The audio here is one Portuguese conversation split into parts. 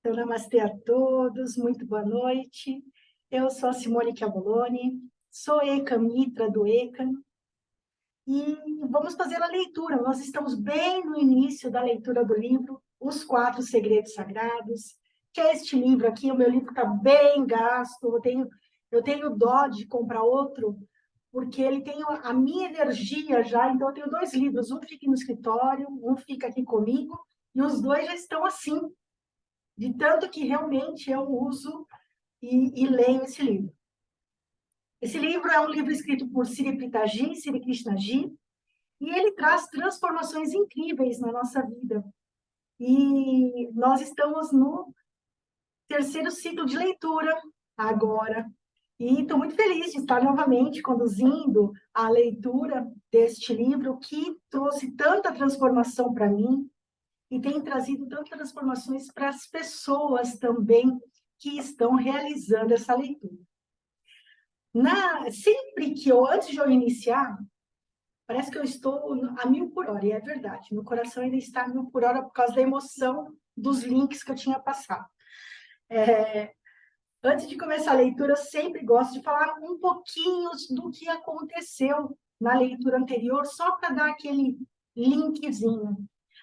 Então, namastê a todos, muito boa noite. Eu sou a Simone Chiavoloni, sou ECA Mitra do ECA e vamos fazer a leitura. Nós estamos bem no início da leitura do livro Os Quatro Segredos Sagrados, que é este livro aqui. O meu livro está bem gasto, eu tenho dó de comprar outro, porque ele tem a minha energia já, então eu tenho dois livros, um fica no escritório, um fica aqui comigo, e os dois já estão assim, de tanto que realmente eu uso e leio esse livro. Esse livro é um livro escrito por Sri Pritaji, Sri Krishnaji, e ele traz transformações incríveis na nossa vida. E nós estamos no terceiro ciclo de leitura agora. E estou muito feliz de estar novamente conduzindo a leitura deste livro que trouxe tanta transformação para mim e tem trazido tantas transformações para as pessoas também que estão realizando essa leitura. Sempre que antes de eu iniciar, parece que eu estou a 1000 por hora, e é verdade, meu coração ainda está a 1000 por hora por causa da emoção dos links que eu tinha passado. Antes de começar a leitura, eu sempre gosto de falar um pouquinho do que aconteceu na leitura anterior, só para dar aquele linkzinho.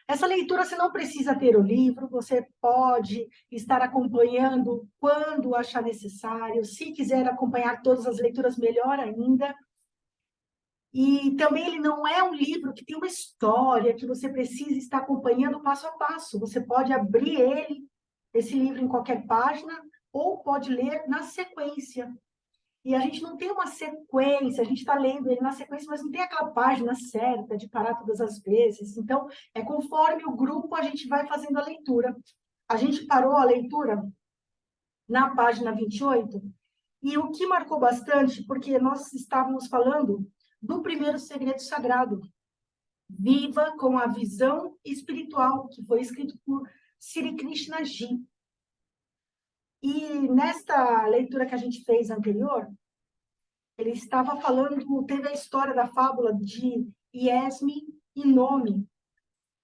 Essa leitura você não precisa ter o livro, você pode estar acompanhando quando achar necessário. Se quiser acompanhar todas as leituras, melhor ainda. E também ele não é um livro que tem uma história que você precisa estar acompanhando passo a passo. Você pode abrir esse livro em qualquer página, ou pode ler na sequência. E a gente não tem uma sequência, a gente está lendo ele na sequência, mas não tem aquela página certa de parar todas as vezes. Então, é conforme o grupo a gente vai fazendo a leitura. A gente parou a leitura na página 28, e o que marcou bastante, porque nós estávamos falando do primeiro segredo sagrado, Viva com a Visão Espiritual, que foi escrito por Sri Krishnaji. E nesta leitura que a gente fez anterior, ele estava falando, teve a história da fábula de Iesme e Nome,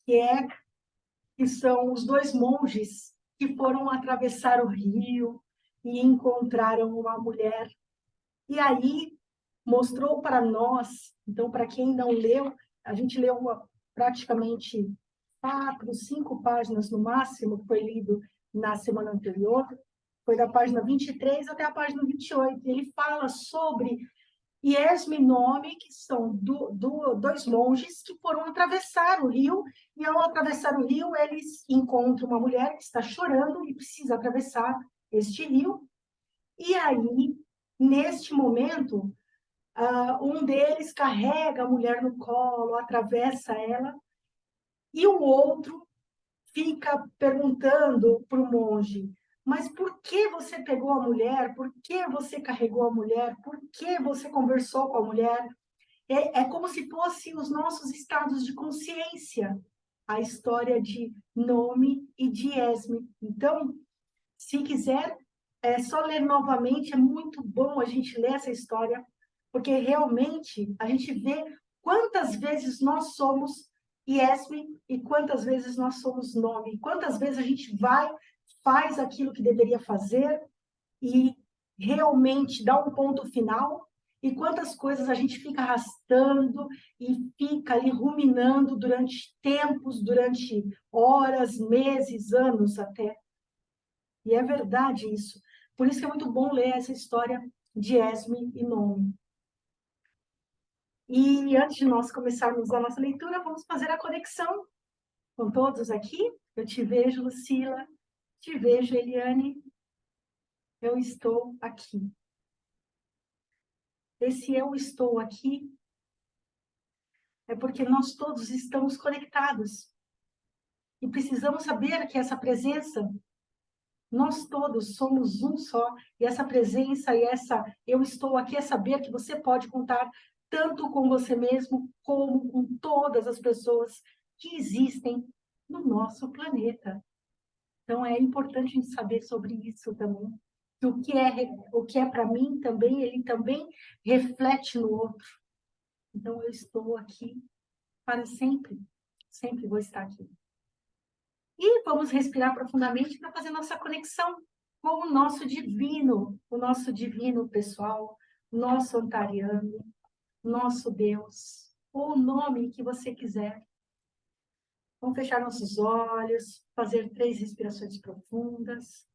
que são os dois monges que foram atravessar o rio e encontraram uma mulher. E aí mostrou para nós, então, para quem não leu, a gente leu praticamente 4, 5 páginas no máximo, que foi lido na semana anterior, foi da página 23 até a página 28. Ele fala sobre Iesme e Nome, que são dois monges que foram atravessar o rio, e ao atravessar o rio, eles encontram uma mulher que está chorando e precisa atravessar este rio. E aí, neste momento, um deles carrega a mulher no colo, atravessa ela, e o outro fica perguntando para o monge: mas por que você pegou a mulher? Por que você carregou a mulher? Por que você conversou com a mulher? É como se fossem os nossos estados de consciência, a história de Nome e de Esme. Então, se quiser, é só ler novamente, é muito bom a gente ler essa história, porque realmente a gente vê quantas vezes nós somos Esme e quantas vezes nós somos Nome, quantas vezes a gente faz aquilo que deveria fazer e realmente dá um ponto final, e quantas coisas a gente fica arrastando e fica ali ruminando durante tempos, durante horas, meses, anos até. E é verdade isso. Por isso que é muito bom ler essa história de Esme e Nome. E antes de nós começarmos a nossa leitura, vamos fazer a conexão com todos aqui. Eu te vejo, Lucila. Te vejo, Eliane. Eu estou aqui. Esse eu estou aqui é porque nós todos estamos conectados. E precisamos saber que essa presença, nós todos somos um só. E essa presença e essa eu estou aqui é saber que você pode contar tanto com você mesmo, como com todas as pessoas que existem no nosso planeta. Então, é importante a gente saber sobre isso também. Que o que é para mim também, ele também reflete no outro. Então, eu estou aqui para sempre. Sempre vou estar aqui. E vamos respirar profundamente para fazer nossa conexão com o nosso divino pessoal, nosso ontariano, nosso Deus, ou o nome que você quiser. Vamos fechar nossos olhos, fazer 3 respirações profundas.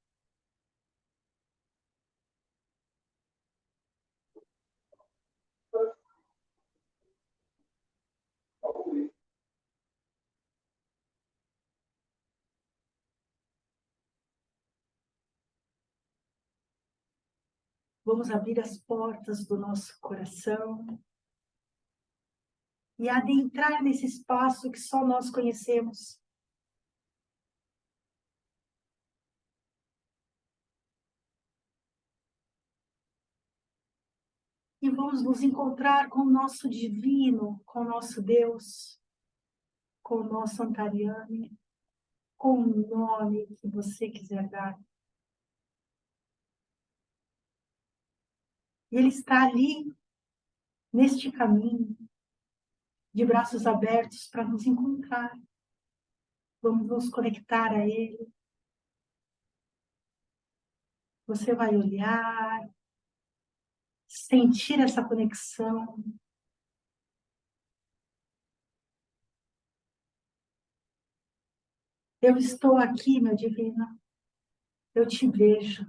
Vamos abrir as portas do nosso coração e adentrar nesse espaço que só nós conhecemos. E vamos nos encontrar com o nosso divino, com o nosso Deus, com o nosso Antariane, com o nome que você quiser dar. E Ele está ali, neste caminho, de braços abertos para nos encontrar. Vamos nos conectar a Ele. Você vai olhar, sentir essa conexão. Eu estou aqui, meu divino. Eu te vejo.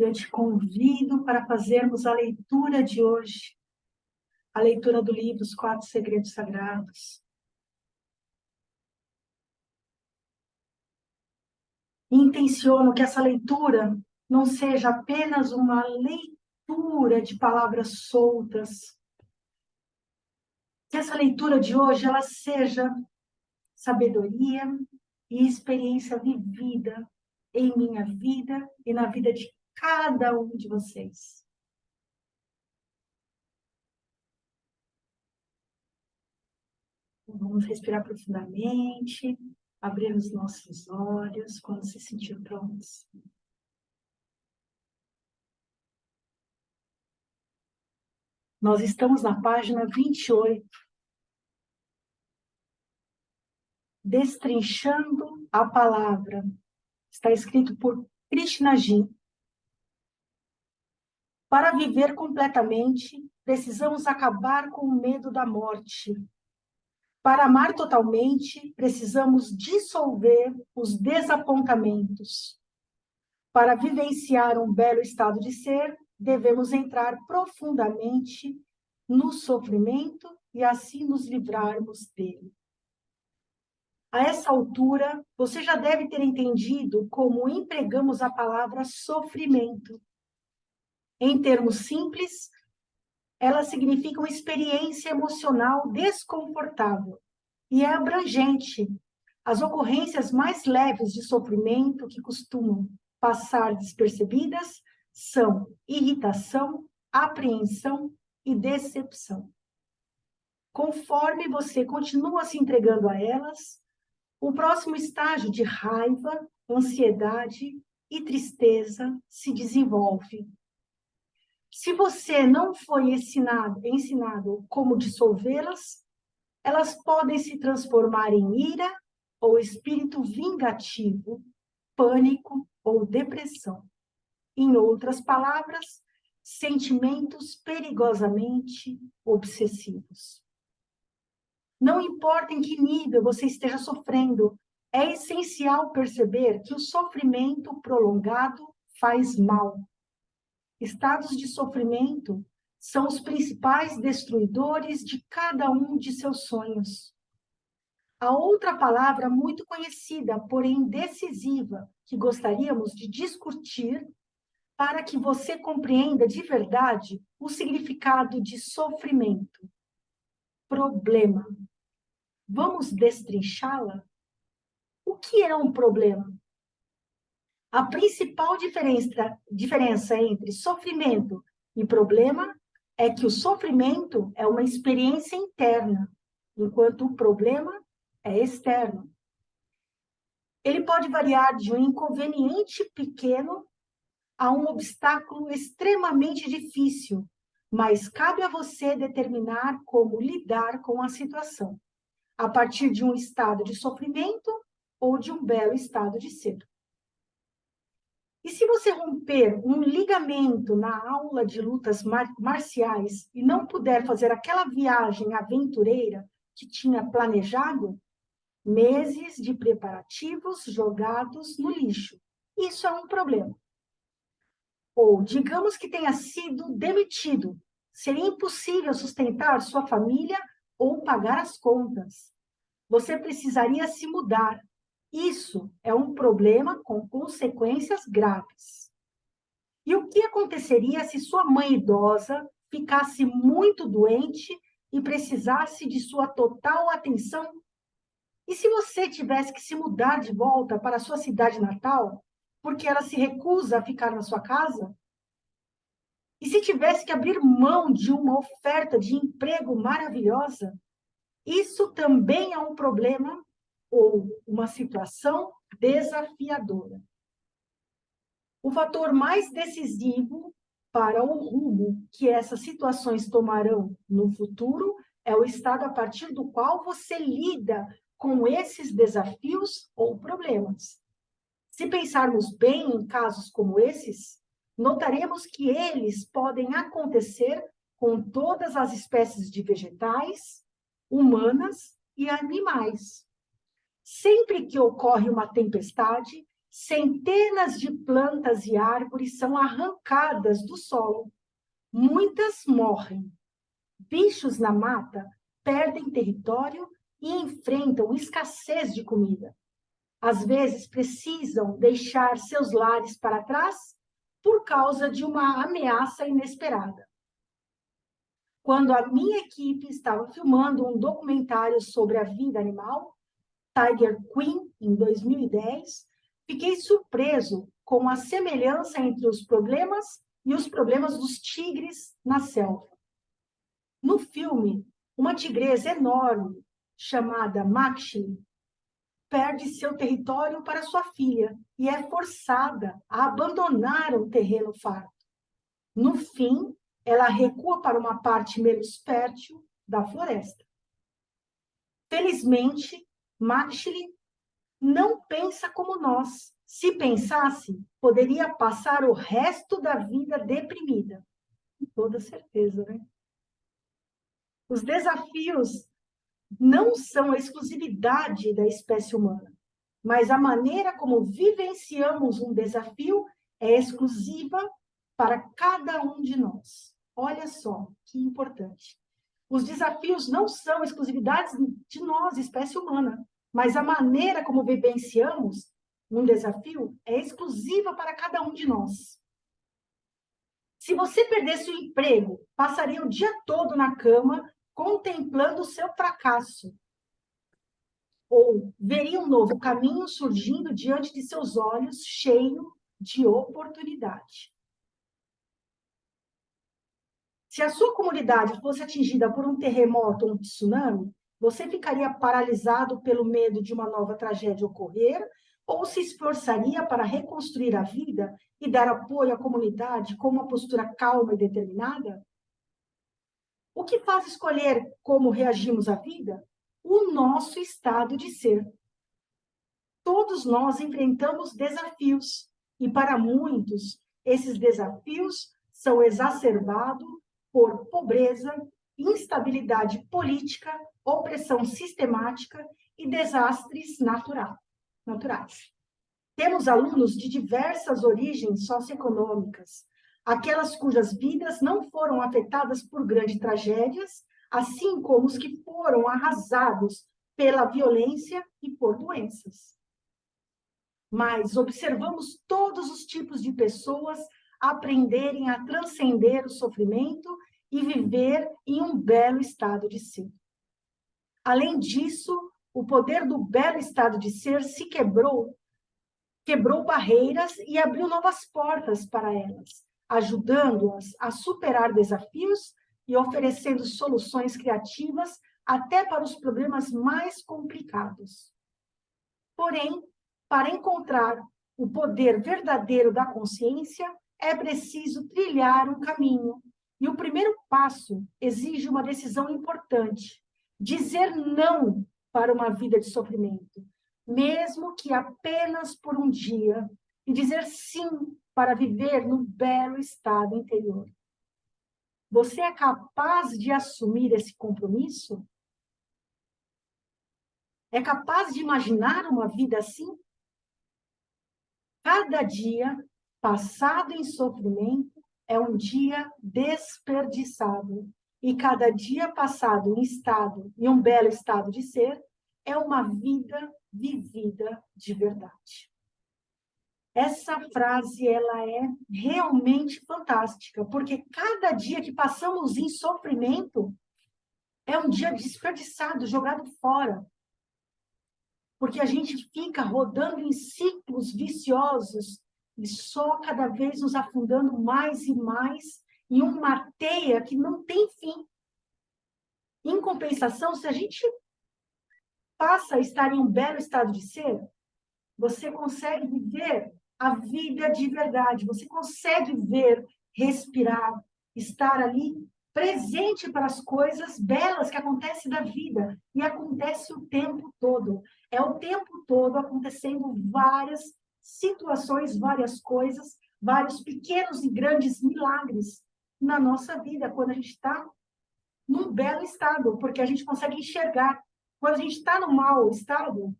Eu te convido para fazermos a leitura de hoje. A leitura do livro Os 4 Segredos Sagrados. E intenciono que essa leitura não seja apenas uma leitura de palavras soltas. Que essa leitura de hoje ela seja sabedoria e experiência vivida em minha vida e na vida de cada um de vocês. Vamos respirar profundamente, abrir os nossos olhos quando se sentir prontos. Nós estamos na página 28. Destrinchando a palavra. Está escrito por Krishnaji. Para viver completamente, precisamos acabar com o medo da morte. Para amar totalmente, precisamos dissolver os desapontamentos. Para vivenciar um belo estado de ser, devemos entrar profundamente no sofrimento e assim nos livrarmos dele. A essa altura, você já deve ter entendido como empregamos a palavra sofrimento. Em termos simples, ela significa uma experiência emocional desconfortável e é abrangente. As ocorrências mais leves de sofrimento que costumam passar despercebidas são irritação, apreensão e decepção. Conforme você continua se entregando a elas, o próximo estágio de raiva, ansiedade e tristeza se desenvolve. Se você não foi ensinado como dissolvê-las, elas podem se transformar em ira ou espírito vingativo, pânico ou depressão. Em outras palavras, sentimentos perigosamente obsessivos. Não importa em que nível você esteja sofrendo, é essencial perceber que o sofrimento prolongado faz mal. Estados de sofrimento são os principais destruidores de cada um de seus sonhos. A outra palavra muito conhecida, porém decisiva, que gostaríamos de discutir para que você compreenda de verdade o significado de sofrimento. Problema. Vamos destrinchá-la? O que é um problema? A principal diferença entre sofrimento e problema é que o sofrimento é uma experiência interna, enquanto o problema é externo. Ele pode variar de um inconveniente pequeno a um obstáculo extremamente difícil, mas cabe a você determinar como lidar com a situação. A partir de um estado de sofrimento ou de um belo estado de ser. E se você romper um ligamento na aula de lutas marciais e não puder fazer aquela viagem aventureira que tinha planejado, meses de preparativos jogados no lixo. Isso é um problema. Ou, digamos que tenha sido demitido. Seria impossível sustentar sua família ou pagar as contas. Você precisaria se mudar. Isso é um problema com consequências graves. E o que aconteceria se sua mãe idosa ficasse muito doente e precisasse de sua total atenção? E se você tivesse que se mudar de volta para a sua cidade natal, porque ela se recusa a ficar na sua casa? E se tivesse que abrir mão de uma oferta de emprego maravilhosa? Isso também é um problema ou uma situação desafiadora. O fator mais decisivo para o rumo que essas situações tomarão no futuro é o estado a partir do qual você lida com esses desafios ou problemas. Se pensarmos bem em casos como esses, notaremos que eles podem acontecer com todas as espécies de vegetais, humanas e animais. Sempre que ocorre uma tempestade, centenas de plantas e árvores são arrancadas do solo. Muitas morrem. Bichos na mata perdem território e enfrentam escassez de comida. Às vezes precisam deixar seus lares para trás por causa de uma ameaça inesperada. Quando a minha equipe estava filmando um documentário sobre a vida animal, Tiger Queen, em 2010, fiquei surpreso com a semelhança entre os problemas e os problemas dos tigres na selva. No filme, uma tigresa enorme, chamada Maxine, perde seu território para sua filha e é forçada a abandonar o terreno farto. No fim, ela recua para uma parte menos fértil da floresta. Felizmente, Maxine não pensa como nós. Se pensasse, poderia passar o resto da vida deprimida. Com toda certeza, né? Os desafios não são a exclusividade da espécie humana, mas a maneira como vivenciamos um desafio é exclusiva para cada um de nós. Olha só que importante. Os desafios não são exclusividades de nós, espécie humana, mas a maneira como vivenciamos um desafio é exclusiva para cada um de nós. Se você perdesse o emprego, passaria o dia todo na cama contemplando o seu fracasso. Ou veria um novo caminho surgindo diante de seus olhos, cheio de oportunidade. Se a sua comunidade fosse atingida por um terremoto ou um tsunami, você ficaria paralisado pelo medo de uma nova tragédia ocorrer ou se esforçaria para reconstruir a vida e dar apoio à comunidade com uma postura calma e determinada? O que faz escolher como reagimos à vida? O nosso estado de ser. Todos nós enfrentamos desafios e, para muitos, esses desafios são exacerbados por pobreza, instabilidade política, opressão sistemática e desastres naturais. Temos alunos de diversas origens socioeconômicas, aquelas cujas vidas não foram afetadas por grandes tragédias, assim como os que foram arrasados pela violência e por doenças. Mas observamos todos os tipos de pessoas aprenderem a transcender o sofrimento e viver em um belo estado de ser. Além disso, o poder do belo estado de ser se quebrou barreiras e abriu novas portas para elas, ajudando-as a superar desafios e oferecendo soluções criativas até para os problemas mais complicados. Porém, para encontrar o poder verdadeiro da consciência, é preciso trilhar um caminho. E o primeiro passo exige uma decisão importante: dizer não para uma vida de sofrimento, mesmo que apenas por um dia, e dizer sim para viver no belo estado interior. Você é capaz de assumir esse compromisso? É capaz de imaginar uma vida assim? Cada dia passado em sofrimento é um dia desperdiçado. E cada dia passado em um belo estado de ser, é uma vida vivida de verdade. Essa frase, ela é realmente fantástica, porque cada dia que passamos em sofrimento é um dia desperdiçado, jogado fora. Porque a gente fica rodando em ciclos viciosos e só cada vez nos afundando mais e mais em uma teia que não tem fim. Em compensação, se a gente passa a estar em um belo estado de ser, você consegue viver a vida de verdade, você consegue ver, respirar, estar ali presente para as coisas belas que acontecem da vida, e acontece o tempo todo. É o tempo todo acontecendo várias situações, várias coisas, vários pequenos e grandes milagres na nossa vida, quando a gente está num belo estado, porque a gente consegue enxergar. Quando a gente está no mau estado,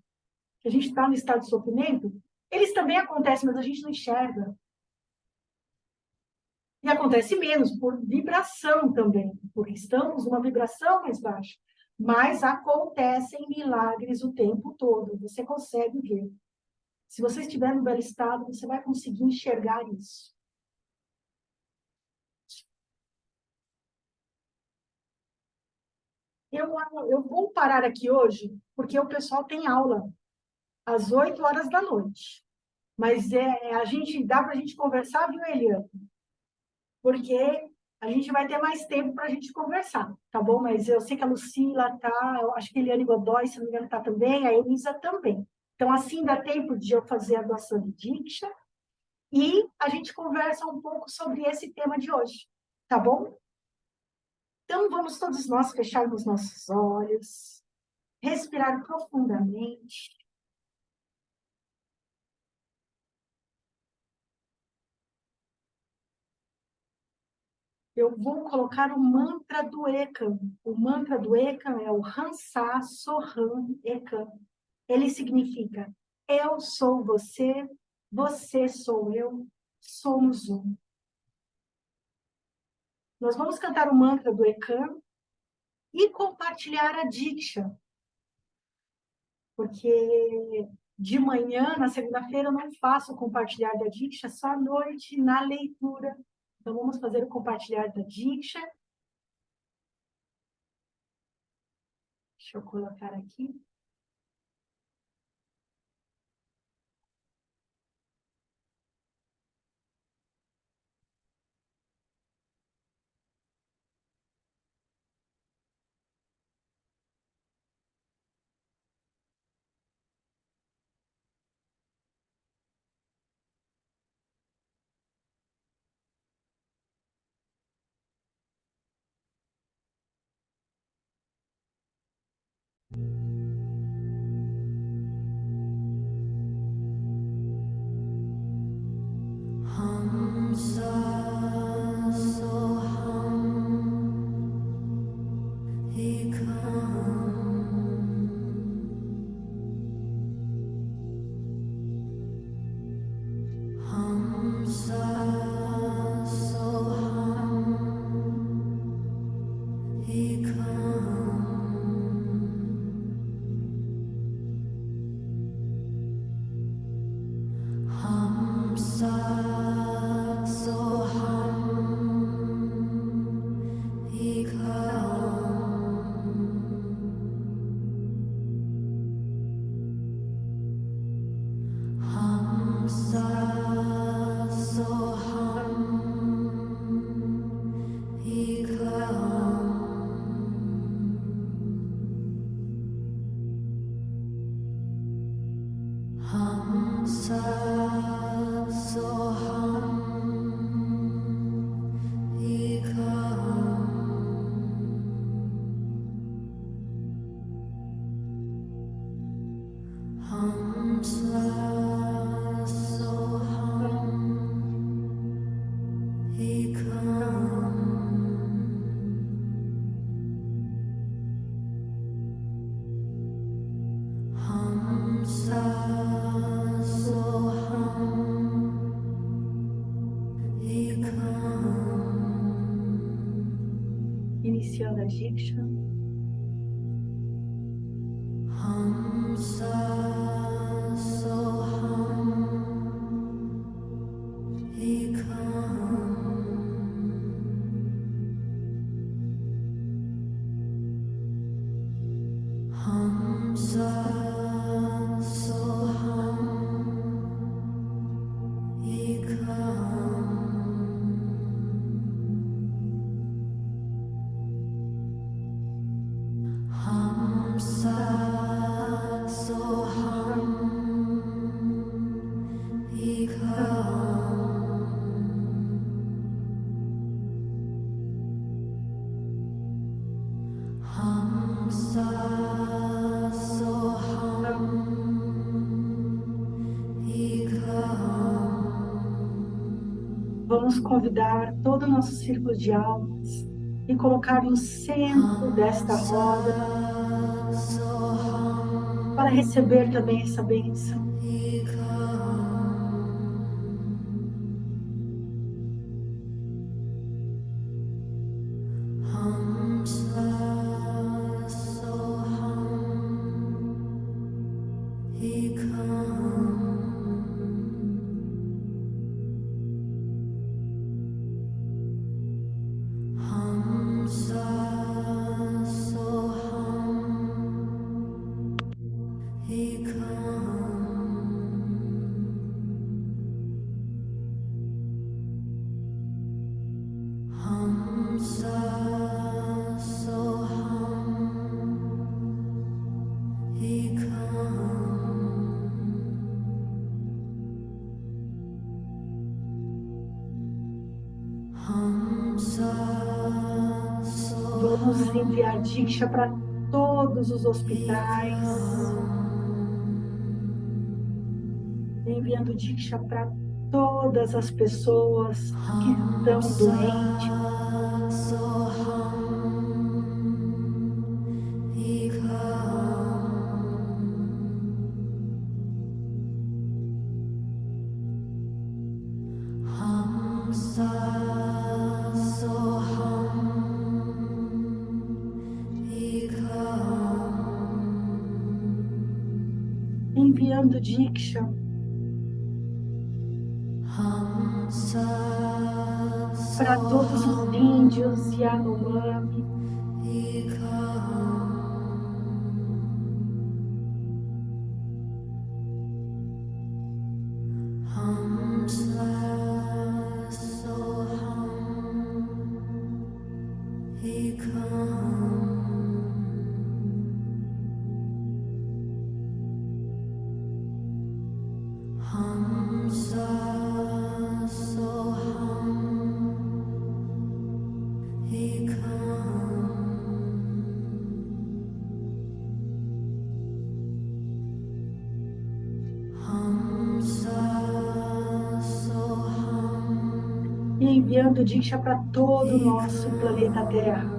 que a gente está no estado de sofrimento, eles também acontecem, mas a gente não enxerga. E acontece menos por vibração também, porque estamos numa vibração mais baixa. Mas acontecem milagres o tempo todo, você consegue ver. Se você estiver no belo estado, você vai conseguir enxergar isso. Eu vou parar aqui hoje, porque o pessoal tem aula às 8 horas da noite. Mas dá para a gente conversar, viu, Eliane? Porque a gente vai ter mais tempo para a gente conversar, tá bom? Mas eu sei que a Lucila tá, eu acho que a Eliane Godoy, se não me engano, tá também, a Elisa também. Então, assim, dá tempo de eu fazer a doação de Diksha e a gente conversa um pouco sobre esse tema de hoje, tá bom? Então, vamos todos nós fecharmos nossos olhos, respirar profundamente. Eu vou colocar o mantra do Ekam. O mantra do Ekam é o Hansa Soham Ekam. Ele significa: eu sou você, você sou eu, somos um. Nós vamos cantar o mantra do Ekam e compartilhar a Diksha, porque de manhã, na segunda-feira, eu não faço o compartilhar da Diksha, só à noite, na leitura. Então, vamos fazer o compartilhar da Diksha. Deixa eu colocar aqui. Iniciando a Diksha. Vamos convidar todo o nosso círculo de almas e colocar no centro desta roda para receber também essa bênção. Vamos enviar Diksha para todos os hospitais, enviando Diksha para todas as pessoas que estão doentes. Enviando Diksha para todos os índios Yanomami, e enviando Diksha para todo o nosso planeta Terra.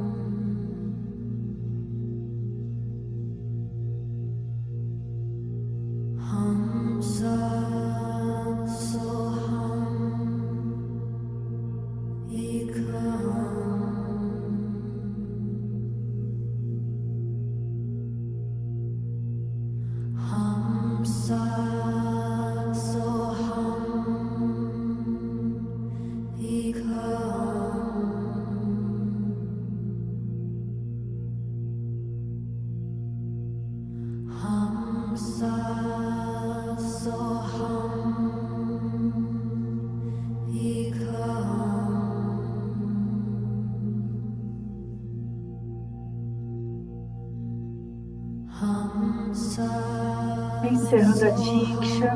Encerrando a Diksha,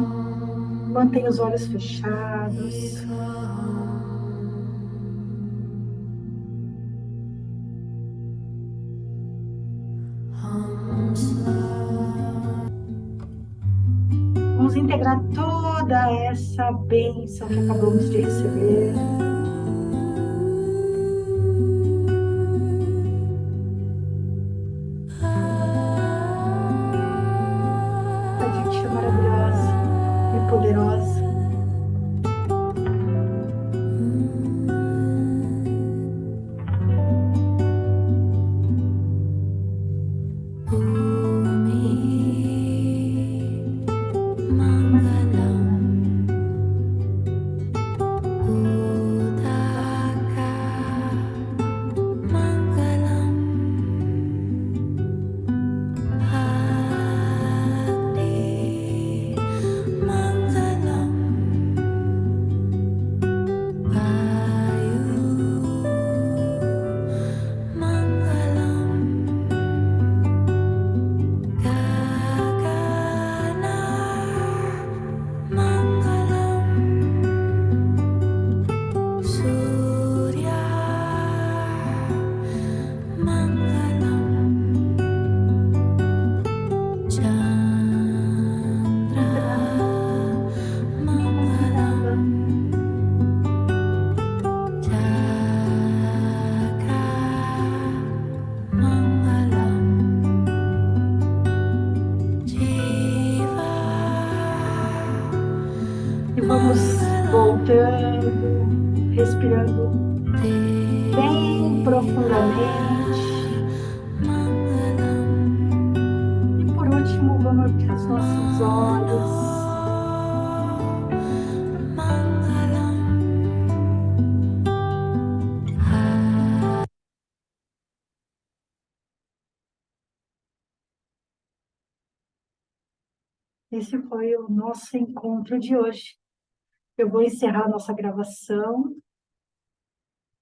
mantenha os olhos fechados. vamos integrar toda essa bênção que acabamos de receber. A Dite é maravilhosa e poderosa. E vamos voltando, respirando bem profundamente. E por último, vamos abrir os nossos olhos. Esse foi o nosso encontro de hoje. Eu vou encerrar a nossa gravação